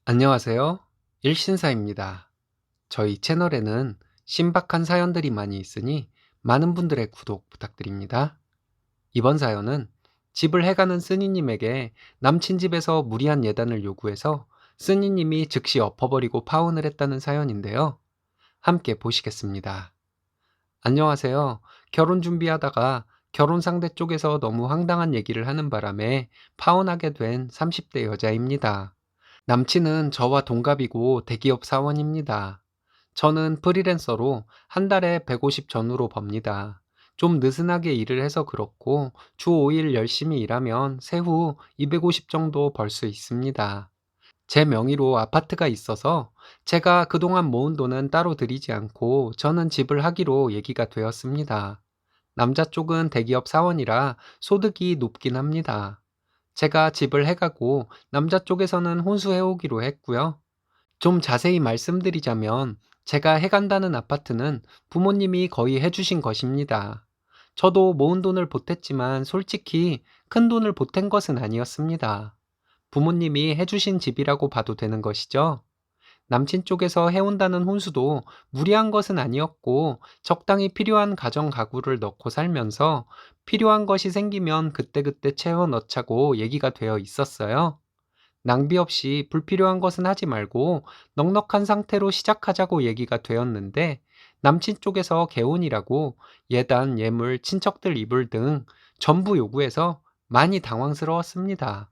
안녕하세요. 일신사입니다. 저희 채널에는 신박한 사연들이 많이 있으니 많은 분들의 구독 부탁드립니다. 이번 사연은 집을 해가는 쓰니님에게 남친 집에서 무리한 예단을 요구해서 쓰니님이 즉시 엎어버리고 파혼을 했다는 사연인데요. 함께 보시겠습니다. 안녕하세요. 결혼 준비하다가 결혼 상대 쪽에서 너무 황당한 얘기를 하는 바람에 파혼하게 된 30대 여자입니다. 남친은 저와 동갑이고 대기업 사원입니다. 저는 프리랜서로 한 달에 150 전후로 법니다. 좀 느슨하게 일을 해서 그렇고 주 5일 열심히 일하면 세후 250 정도 벌 수 있습니다. 제 명의로 아파트가 있어서 제가 그동안 모은 돈은 따로 드리지 않고 저는 집을 하기로 얘기가 되었습니다. 남자 쪽은 대기업 사원이라 소득이 높긴 합니다. 제가 집을 해가고 남자 쪽에서는 혼수해오기로 했고요. 좀 자세히 말씀드리자면 제가 해간다는 아파트는 부모님이 거의 해주신 것입니다. 저도 모은 돈을 보탰지만 솔직히 큰 돈을 보탠 것은 아니었습니다. 부모님이 해주신 집이라고 봐도 되는 것이죠. 남친 쪽에서 해온다는 혼수도 무리한 것은 아니었고 적당히 필요한 가정 가구를 넣고 살면서 필요한 것이 생기면 그때그때 채워 넣자고 얘기가 되어 있었어요. 낭비 없이 불필요한 것은 하지 말고 넉넉한 상태로 시작하자고 얘기가 되었는데 남친 쪽에서 개혼이라고 예단, 예물, 친척들 이불 등 전부 요구해서 많이 당황스러웠습니다.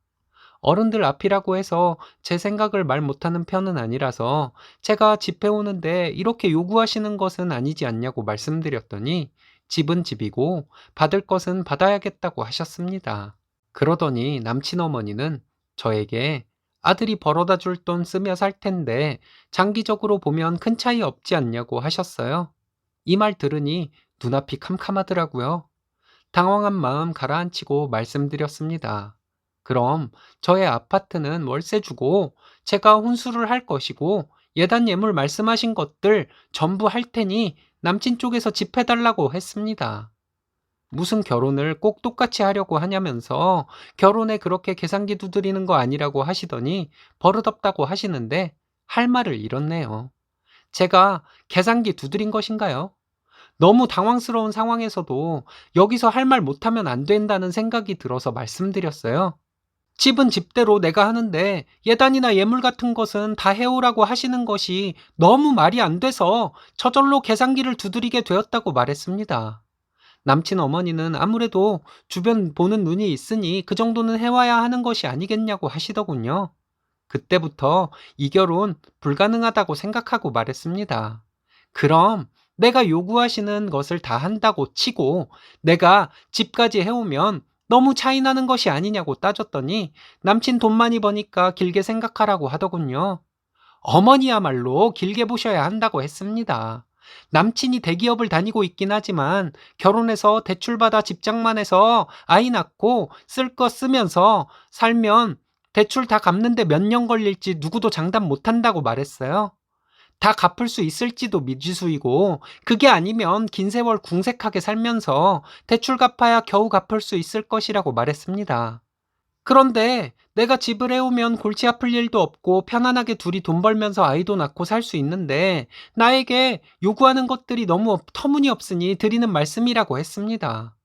어른들 앞이라고 해서 제 생각을 말 못하는 편은 아니라서 제가 집해오는데 이렇게 요구하시는 것은 아니지 않냐고 말씀드렸더니 집은 집이고 받을 것은 받아야겠다고 하셨습니다. 그러더니 남친 어머니는 저에게 아들이 벌어다 줄 돈 쓰며 살 텐데 장기적으로 보면 큰 차이 없지 않냐고 하셨어요. 이 말 들으니 눈앞이 캄캄하더라고요. 당황한 마음 가라앉히고 말씀드렸습니다. 그럼 저의 아파트는 월세 주고 제가 혼수를 할 것이고 예단 예물 말씀하신 것들 전부 할 테니 남친 쪽에서 집 해달라고 했습니다. 무슨 결혼을 꼭 똑같이 하려고 하냐면서 결혼에 그렇게 계산기 두드리는 거 아니라고 하시더니 버릇없다고 하시는데 할 말을 잃었네요. 제가 계산기 두드린 것인가요? 너무 당황스러운 상황에서도 여기서 할 말 못하면 안 된다는 생각이 들어서 말씀드렸어요. 집은 집대로 내가 하는데 예단이나 예물 같은 것은 다 해오라고 하시는 것이 너무 말이 안 돼서 저절로 계산기를 두드리게 되었다고 말했습니다. 남친 어머니는 아무래도 주변 보는 눈이 있으니 그 정도는 해와야 하는 것이 아니겠냐고 하시더군요. 그때부터 이 결혼 불가능하다고 생각하고 말했습니다. 그럼 내가 요구하시는 것을 다 한다고 치고 내가 집까지 해오면 너무 차이 나는 것이 아니냐고 따졌더니 남친 돈 많이 버니까 길게 생각하라고 하더군요. 어머니야말로 길게 보셔야 한다고 했습니다. 남친이 대기업을 다니고 있긴 하지만 결혼해서 대출받아 집장만 해서 아이 낳고 쓸 거 쓰면서 살면 대출 다 갚는데 몇 년 걸릴지 누구도 장담 못한다고 말했어요. 다 갚을 수 있을지도 미지수이고 그게 아니면 긴 세월 궁색하게 살면서 대출 갚아야 겨우 갚을 수 있을 것이라고 말했습니다. 그런데 내가 집을 해오면 골치 아플 일도 없고 편안하게 둘이 돈 벌면서 아이도 낳고 살 수 있는데 나에게 요구하는 것들이 너무 터무니없으니 드리는 말씀이라고 했습니다.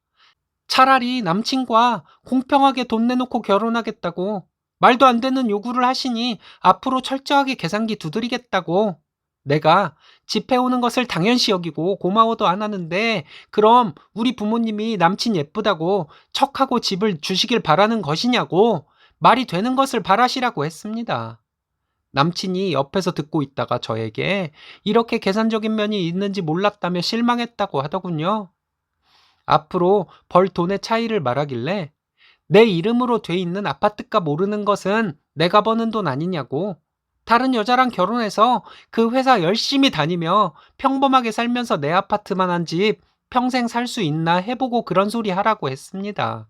차라리 남친과 공평하게 돈 내놓고 결혼하겠다고 말도 안 되는 요구를 하시니 앞으로 철저하게 계산기 두드리겠다고 내가 집 해오는 것을 당연시 여기고 고마워도 안 하는데 그럼 우리 부모님이 남친 예쁘다고 척하고 집을 주시길 바라는 것이냐고 말이 되는 것을 바라시라고 했습니다. 남친이 옆에서 듣고 있다가 저에게 이렇게 계산적인 면이 있는지 몰랐다며 실망했다고 하더군요. 앞으로 벌 돈의 차이를 말하길래 내 이름으로 돼 있는 아파트값 모르는 것은 내가 버는 돈 아니냐고 다른 여자랑 결혼해서 그 회사 열심히 다니며 평범하게 살면서 내 아파트만 한 집 평생 살 수 있나 해보고 그런 소리 하라고 했습니다.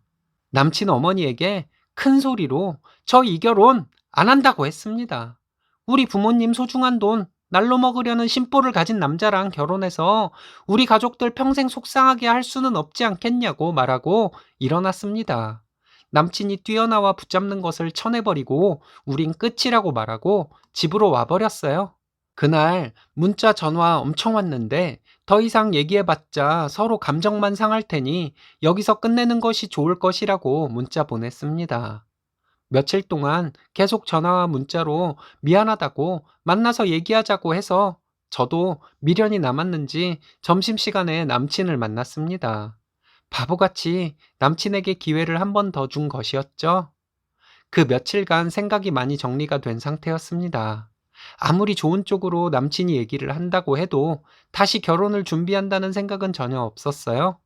남친 어머니에게 큰 소리로 저 이 결혼 안 한다고 했습니다. 우리 부모님 소중한 돈 날로 먹으려는 심보를 가진 남자랑 결혼해서 우리 가족들 평생 속상하게 할 수는 없지 않겠냐고 말하고 일어났습니다. 남친이 뛰어나와 붙잡는 것을 쳐내버리고 우린 끝이라고 말하고 집으로 와버렸어요. 그날 문자 전화 엄청 왔는데 더 이상 얘기해봤자 서로 감정만 상할 테니 여기서 끝내는 것이 좋을 것이라고 문자 보냈습니다. 며칠 동안 계속 전화와 문자로 미안하다고 만나서 얘기하자고 해서 저도 미련이 남았는지 점심시간에 남친을 만났습니다. 바보같이 남친에게 기회를 한 번 더 준 것이었죠. 그 며칠간 생각이 많이 정리가 된 상태였습니다. 아무리 좋은 쪽으로 남친이 얘기를 한다고 해도 다시 결혼을 준비한다는 생각은 전혀 없었어요.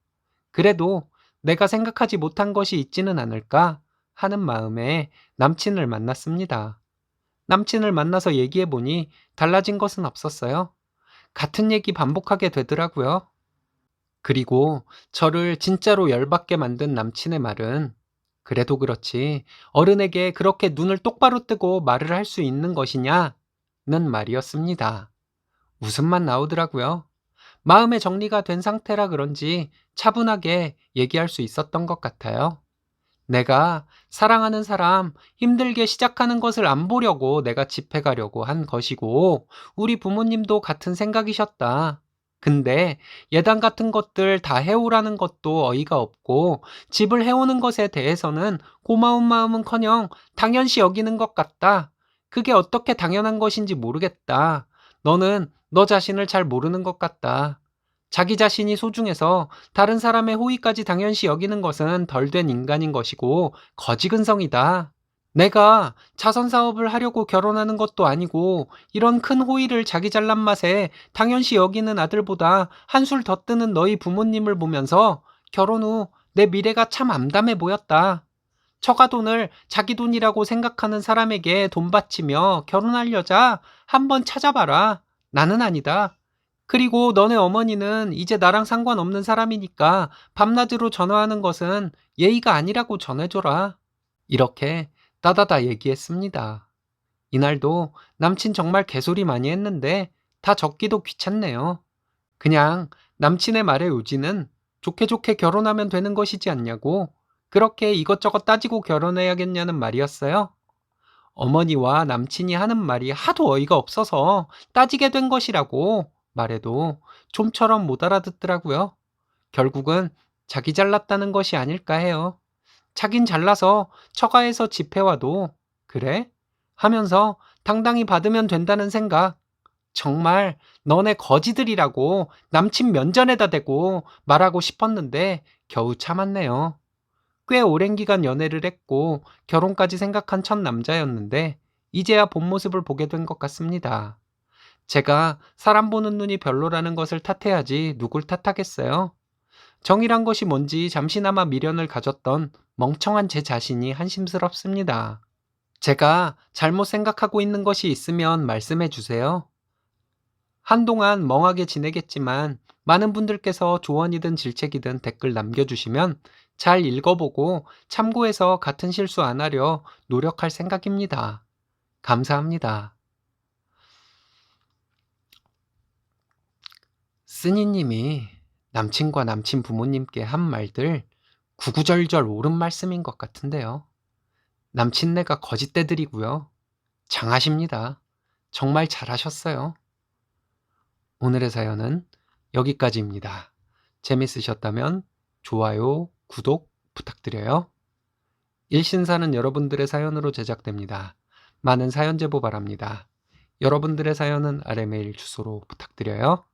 그래도 내가 생각하지 못한 것이 있지는 않을까 하는 마음에 남친을 만났습니다. 남친을 만나서 얘기해보니 달라진 것은 없었어요. 같은 얘기 반복하게 되더라고요. 그리고 저를 진짜로 열받게 만든 남친의 말은 그래도 그렇지 어른에게 그렇게 눈을 똑바로 뜨고 말을 할 수 있는 것이냐는 말이었습니다. 웃음만 나오더라고요. 마음의 정리가 된 상태라 그런지 차분하게 얘기할 수 있었던 것 같아요. 내가 사랑하는 사람 힘들게 시작하는 것을 안 보려고 내가 집해 가려고 한 것이고, 우리 부모님도 같은 생각이셨다. 근데 예단 같은 것들 다 해오라는 것도 어이가 없고, 집을 해오는 것에 대해서는 고마운 마음은커녕 당연시 여기는 것 같다. 그게 어떻게 당연한 것인지 모르겠다. 너는 너 자신을 잘 모르는 것 같다. 자기 자신이 소중해서 다른 사람의 호의까지 당연시 여기는 것은 덜 된 인간인 것이고 거지근성이다. 내가 자선 사업을 하려고 결혼하는 것도 아니고 이런 큰 호의를 자기 잘난 맛에 당연시 여기는 아들보다 한술 더 뜨는 너희 부모님을 보면서 결혼 후 내 미래가 참 암담해 보였다. 처가 돈을 자기 돈이라고 생각하는 사람에게 돈 바치며 결혼할 여자 한번 찾아봐라. 나는 아니다. 그리고 너네 어머니는 이제 나랑 상관없는 사람이니까 밤낮으로 전화하는 것은 예의가 아니라고 전해줘라. 이렇게 따다다 얘기했습니다. 이날도 남친 정말 개소리 많이 했는데 다 적기도 귀찮네요. 그냥 남친의 말에 요지는 좋게 좋게 결혼하면 되는 것이지 않냐고 그렇게 이것저것 따지고 결혼해야겠냐는 말이었어요. 어머니와 남친이 하는 말이 하도 어이가 없어서 따지게 된 것이라고 말해도 좀처럼 못 알아듣더라고요. 결국은 자기 잘났다는 것이 아닐까 해요. 자긴 잘나서 처가에서 집해와도 그래? 하면서 당당히 받으면 된다는 생각. 정말 너네 거지들이라고 남친 면전에다 대고 말하고 싶었는데 겨우 참았네요. 꽤 오랜 기간 연애를 했고 결혼까지 생각한 첫 남자였는데 이제야 본 모습을 보게 된 것 같습니다. 제가 사람 보는 눈이 별로라는 것을 탓해야지 누굴 탓하겠어요. 정이란 것이 뭔지 잠시나마 미련을 가졌던 멍청한 제 자신이 한심스럽습니다. 제가 잘못 생각하고 있는 것이 있으면 말씀해 주세요. 한동안 멍하게 지내겠지만 많은 분들께서 조언이든 질책이든 댓글 남겨주시면 잘 읽어보고 참고해서 같은 실수 안 하려 노력할 생각입니다. 감사합니다. 쓰니님이 남친과 남친 부모님께 한 말들 구구절절 옳은 말씀인 것 같은데요. 남친네가 거짓대들이고요. 장하십니다. 정말 잘하셨어요. 오늘의 사연은 여기까지입니다. 재밌으셨다면 좋아요, 구독 부탁드려요. 일신사는 여러분들의 사연으로 제작됩니다. 많은 사연 제보 바랍니다. 여러분들의 사연은 아래 메일 주소로 부탁드려요.